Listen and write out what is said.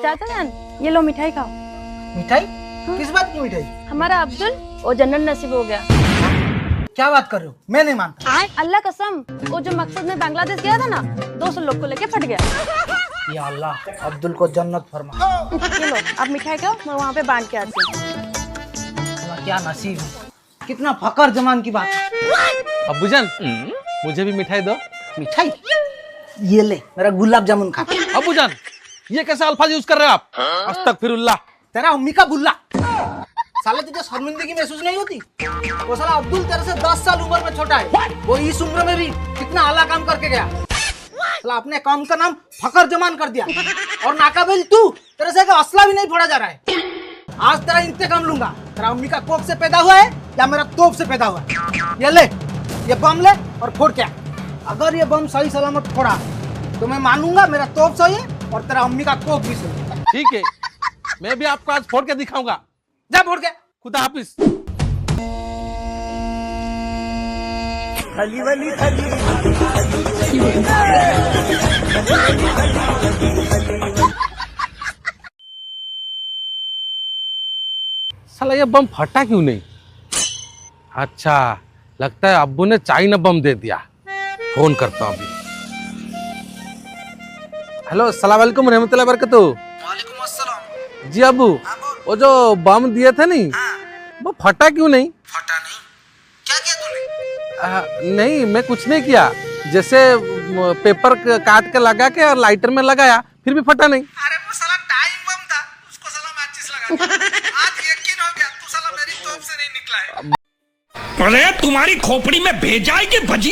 चाचा ये लो मिठाई खाओ। मिठाई? किस बात की मिठाई? हमारा अब्दुल वो जन्नत नसीब हो गया। क्या बात कर रहे हो? मैं नहीं मानता। अल्लाह कसम, वो जो मकसद में बांग्लादेश गया था ना, 200 लोग को लेके फट गया। या अल्लाह, अब्दुल को जन्नत फरमा। ये लो आप मिठाई खाओ, मैं वहाँ पे बांट के आती हूँ। क्या नसीब है, कितना फकर जमान की बात है। अब्बूजान मुझे भी मिठाई दो। मिठाई? ये ले मेरा गुलाब जामुन खा। अब्बूजान ये कैसा अल्फाज यूज कर रहे हो आप? अस्तगफिरुल्लाह। तेरा अम्मी का बुल्ला। साले तुझे शर्मिंदगी महसूस नहीं होती? वो साला अब्दुल तेरे से 10 साल उम्र में छोटा है, वो इस उम्र में भी कितना आला काम करके गया। साला अपने काम का नाम फकर जमान कर दिया, और नाकाबिल तू, तेरे से असला भी नहीं फोड़ा जा रहा है। आज तेरा इंतकाम लूंगा। तेरा अम्मी का कोख से पैदा हुआ है या मेरा तोप से पैदा हुआ है? ये ले, ये बम ले और फोड़ क्या। अगर ये बम सही सलामत फोड़ा तो मैं मानूंगा मेरा तोप सही है और तेरा अम्मी का कोख भी सही है। ठीक है, मैं भी आपको आज फोड़ के दिखाऊंगा। जा फोड़ के। खुदा हाफिज। साला ये बम फटा क्यों नहीं? अच्छा लगता है अब्बू ने चाइना बम दे दिया। फोन करता हूँ अभी। हेलो, अस्सलाम वालेकुम रहमतुल्लाहि बरकतुहू। वालेकुम अस्सलाम। जी अब्बू, वो जो बम दिए थे नहीं, वो फटा क्यों नहीं? फटा नहीं? क्या किया तूने? नहीं, मैं कुछ नहीं किया। जैसे पेपर काट के लगा के और लाइटर में लगाया, फिर भी फटा नहीं। अरे वो साला टाइम बम था, उसको साला माचिस लगा दिया। आज यकीन हो गया तू साला मेरी तोप से नहीं निकला है। अरे तुम्हारी खोपड़ी में भेजा है कि भजी?